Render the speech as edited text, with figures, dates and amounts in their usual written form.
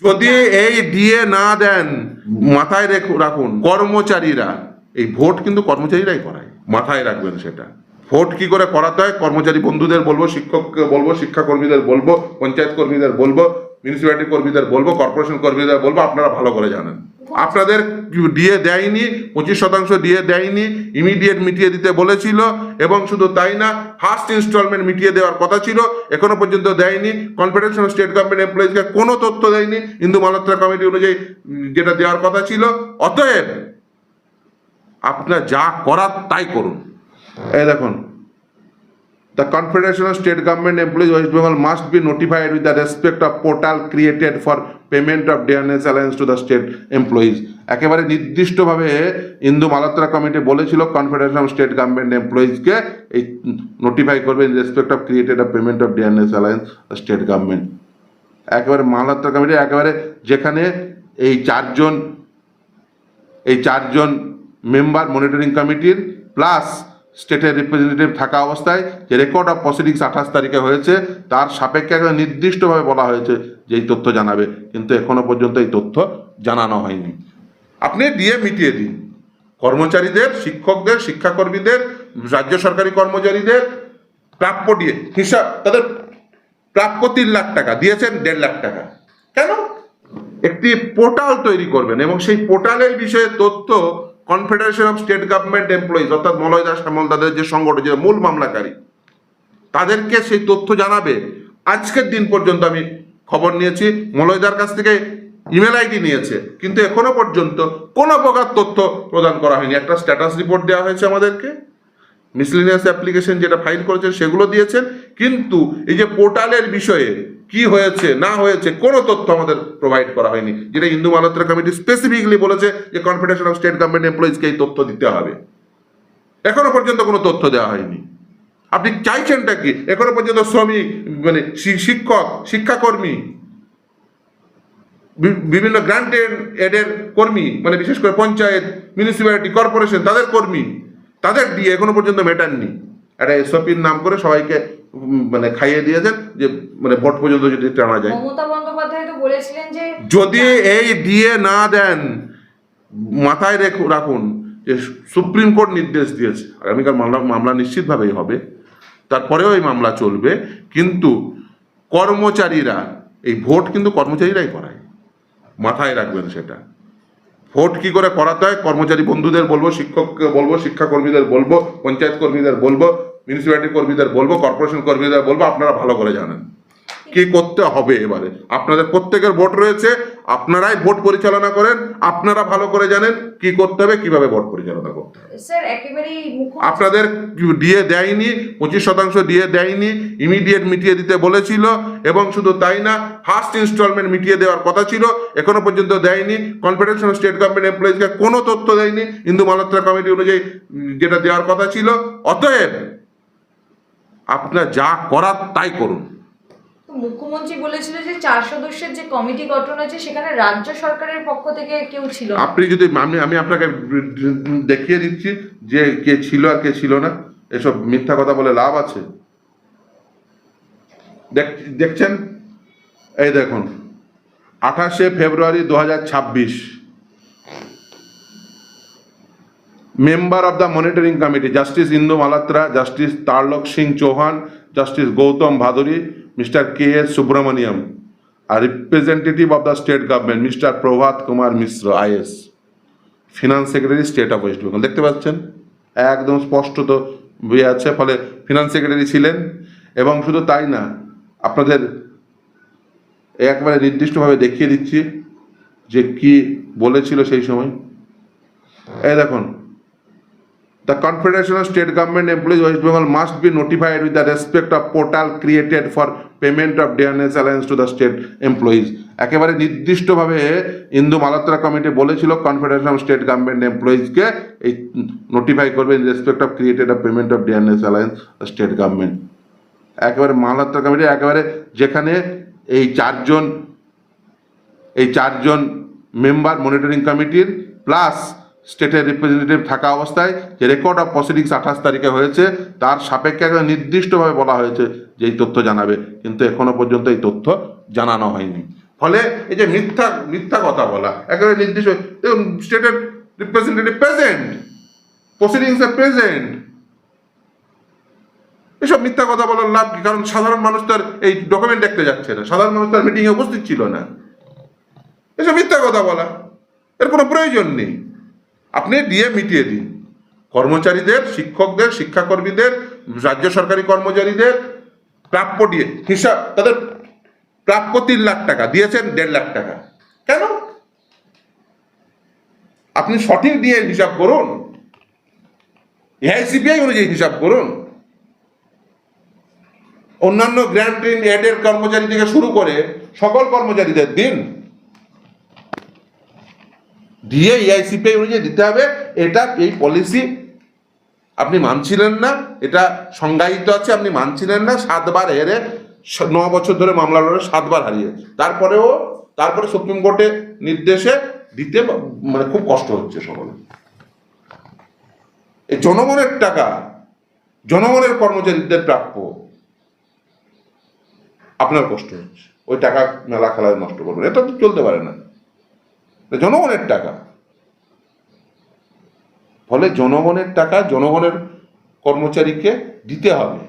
যদি এই ডিএ না দেন, মাথায় রাখুন, কর্মচারীরা, এই ভোট কিন্তু কর্মচারীরাই করায়, মাথায় রাখবেন সেটা। ভোট কি করে করাতে হয় কর্মচারী বন্ধুদের বলবো, শিক্ষককে বলবো, শিক্ষাকর্মীদের বলবো, পঞ্চায়েত কর্মীদের বলবো, মিউনিসিপ্যালিটি কর্মীদের বলবো, কর্পোরেশন কর্মীদের বলবো, আপনারা ভালো করে জানেন। আপনাদের ডিএ দেয়নি, 25% ডিএ দেয়নি, ইমিডিয়েট মিটিয়ে দিতে বলেছিল, এবং শুধু তাই না, ফার্স্ট ইনস্টলমেন্ট মিটিয়ে দেওয়ার কথা ছিল, এখনো পর্যন্ত দেয়নি। কনফেডারেশন অফ স্টেট গভর্নমেন্ট এমপ্লয়িজকে কোনো তথ্য দেয়নি ইন্দু মালহোত্রা কমিটি অনুযায়ী যেটা দেওয়ার কথা ছিল। অতএব আপনার যা করার তাই করুন। এই দেখুন, the Confederation of State Government Employees West Bengal must be notified with the respect of portal created for payment of dearness allowance to the state employees. একেবারে নির্দিষ্টভাবে ইন্দু মালহোত্রা কমিটি বলেছিল কনফেডারেশন অফ স্টেট গভর্নমেন্ট এমপ্লয়িজকে এই notify করবে in respect of created of payment of dearness alliance state government. একেবারে Malhotra committee একেবারে যেখানে এই চারজন মেম্বার মনিটরিং কমিটির প্লাস স্টেটের রিপ্রেজেন্টেটিভ থাকা অবস্থায় যে রেকর্ড অফ প্রসিডিংস 28 তারিখে হয়েছে, তার সাপেক্ষে একটা নির্দিষ্টভাবে বলা হয়েছে যে এই তথ্য জানাবে, কিন্তু এখনো পর্যন্ত এই তথ্য জানানো হয়নি। আপনি দিয়ে মিটিয়ে দিন। কর্মচারীদের, শিক্ষকদের, শিক্ষাকর্মীদের, রাজ্য সরকারি কর্মচারীদের প্রাপ্য দিয়ে হিসাব, তাদের প্রাপ্য 3 লাখ টাকা দিয়েছেন, 1.5 লাখ টাকা। কেন? একটি পোর্টাল তৈরি করবেন এবং সেই পোর্টালের বিষয়ে তথ্য confederation of state government employees অর্থাৎ মলয় দাস শ্যামল দাদের যে সংগঠন, যে মূল মামলাকারী, তাদেরকে সেই তথ্য জানাবে। আজকের দিন পর্যন্ত আমি খবর নিয়েছি, মলয়দার কাছ থেকে ইমেল আইডি নিয়েছে, কিন্তু এখনো পর্যন্ত কোনো প্রকার তথ্য প্রদান করা হয়নি। একটা স্ট্যাটাস রিপোর্ট দেওয়া হয়েছে আমাদেরকে, মিসলিনিয়াস অ্যাপ্লিকেশন যেটা ফাইল করেছেন সেগুলো দিয়েছেন, কিন্তু এই যে পোর্টালের বিষয়ে কি হয়েছে না হয়েছে কোনো তথ্য আমাদের প্রোভাইড করা হয়নি, যেটা ইন্দু মালহোত্রা কমিটি স্পেসিফিকলি বলেছে যে কনফেডারেশন অফ স্টেট গভর্নমেন্ট এমপ্লয়িজকে এই তথ্য দিতে হবে। এখনো পর্যন্ত কোনো তথ্য দেওয়া হয়নি। আপনি চাইছেনটা কি? এখনো পর্যন্ত শ্রমিক, মানে শিক্ষক, শিক্ষাকর্মী, বিভিন্ন গ্রান্টেড এডের কর্মী, মানে বিশেষ করে পঞ্চায়েত, মিউনিসিপ্যালিটি, কর্পোরেশন, তাদের কর্মী, তাদের দিয়ে এখনো পর্যন্ত মেটাননি। একটা এসওপির নাম করে সবাইকে মানে খাইয়ে দিয়েছেন যে মানে ভোট পর্যন্ত যদি টানা যায়। মমতা বন্দ্যোপাধ্যায় তো বলেছিলেন যে যদি এই ডিএ না দেন, মাথায় রাখুন যে সুপ্রিম কোর্ট নির্দেশ দিয়েছে আগামীকাল মামলা নিশ্চিতভাবেই হবে, তারপরেও এই মামলা চলবে, কিন্তু কর্মচারীরা, এই ভোট কিন্তু কর্মচারীরাই করায়, মাথায় রাখবেন সেটা। ভোট কি করে করাতে হয় কর্মচারী বন্ধুদের বলবো, শিক্ষককে বলবো, শিক্ষাকর্মীদের বলবো, পঞ্চায়েত কর্মীদের বলবো, মিউনিসিপ্যালিটি কর্মীদের বলবো, কর্পোরেশন কর্মীদের বলবো, আপনারা ভালো করে জানেন কি করতে হবে। এবারে আপনাদের প্রত্যেকের ভোট রয়েছে, আপনারাই ভোট পরিচালনা করেন, আপনারা ভালো করে জানেন কি করতে হবে, কিভাবে ভোট পরিচালনা করতে হবে। স্যার একেবারেই আপনাদের ডিএ দেয়নি, 25% ডিএ দেয়নি, ইমিডিয়েট মিটিয়ে দিতে বলেছিল, এবং শুধু তাই না, ফার্স্ট ইনস্টলমেন্ট মিটিয়ে দেওয়ার কথা ছিল, এখনো পর্যন্ত দেয়নি। কনফেডারেশন অফ স্টেট গভর্নমেন্ট এমপ্লয়িজকে কোনো তথ্য দেয়নি ইন্দু মালহোত্রা কমিটি অনুযায়ী যেটা দেওয়ার কথা ছিল। অতএব আপনার যা করার তাই করুন। মুখ্যমন্ত্রী বলেছিল যে 4 সদস্যের যে কমিটি গঠন হয়েছে সেখানে রাজ্য সরকারের পক্ষ থেকে কেউ ছিল না। আপনি যদি আমি আপনাকে দেখিয়ে দিচ্ছি যে কে ছিল আর কে ছিল না, এসব মিথ্যা কথা বলে লাভ আছে? দেখছেন, এই দেখুন, 28শে February 2026, member of the monitoring committee justice Indu Malhotra, justice Tarlok Singh Chauhan, justice Gautam Bhaduri, mister K.S. Subramaniam, a representative of the state government, Mr. Prabhat Kumar Mishra, IS, finance secretary, state of West Bengal. দেখতে পাচ্ছেন একদম স্পষ্ট তো বই আছে, ফলে ফিনান্স সেক্রেটারি ছিলেন। এবং শুধু তাই না, আপনাদের একবারে নির্দিষ্টভাবে দেখিয়ে দিচ্ছি যে কি বলেছিল সেই সময়। এই দেখুন, the Confederation of State Government Employees West Bengal must be notified with the respect of portal created for payment of dearness allowance to the state employees. একেবারে নির্দিষ্টভাবে ইন্দু মালহোত্রা কমিটি বলেছিল কনফেডারেশন অফ স্টেট গভর্নমেন্ট এমপ্লয়িজকে এই notify করবে in respect of created of payment of dearness alliance state government. একেবারে Malhotra committee একেবারে যেখানে এই চারজন মেম্বার মনিটরিং কমিটির প্লাস স্টেটের রিপ্রেজেন্টেটিভ থাকা অবস্থায় যে রেকর্ড অফ প্রসিডিংস 28 তারিখে হয়েছে, তার সাপেক্ষে একটা নির্দিষ্টভাবে বলা হয়েছে যে এই তথ্য জানাবে, কিন্তু এখনো পর্যন্ত এই তথ্য জানানো হয়নি। ফলে এই যে মিথ্যা মিথ্যা কথা বলা, একেবারে নির্দিষ্ট, দেখুন স্টেটের রিপ্রেজেন্টেটিভ প্রেজেন্ট, প্রসিডিংস এর প্রেজেন্ট, এসব মিথ্যা কথা বলার লাভ কি? কারণ সাধারণ মানুষ তার এই ডকুমেন্ট দেখতে যাচ্ছে না, সাধারণ মানুষ তার মিটিংয়ে উপস্থিত ছিল না। এসব মিথ্যা কথা বলা, এর কোনো প্রয়োজন নেই। আপনি দিয়ে মিটিয়ে দিন। কর্মচারীদের, শিক্ষকদের, শিক্ষাকর্মীদের, রাজ্য সরকারি কর্মচারীদের প্রাপ্য দিয়ে হিসাব, তাদের প্রাপ্য 3 লাখ টাকা দিয়েছেন 1.5 লাখ টাকা, কেন? আপনি সঠিক দিয়ে হিসাব করুন, এআইসিপিআই অনুযায়ী হিসাব করুন। অন্যান্য গ্র্যান্ট ইন এডের কর্মচারী থেকে শুরু করে সকল কর্মচারীদের দিন, দিয়ে এআইসিপিআই অনুযায়ী দিতে হবে। এটা এই পলিসি আপনি মানছিলেন না, এটা সংজ্ঞায়িত আছে, আপনি মানছিলেন না, 7 বার হেরে 9 বছর ধরে মামলা লড়ে 7 বার হারিয়ে, তারপরে সুপ্রিম কোর্টে নির্দেশে দিতে মানে খুব কষ্ট হচ্ছে সকলে। এই জনগণের টাকা, জনগণের কর্মচারীদের প্রাপ্য, আপনার কষ্ট হচ্ছে, ওই টাকা মেলা খেলায় নষ্ট করবেন, এটা তো চলতে পারে না। জনগণের টাকা, ফলে জনগণের টাকা জনগণের কর্মচারীকে দিতে হবে।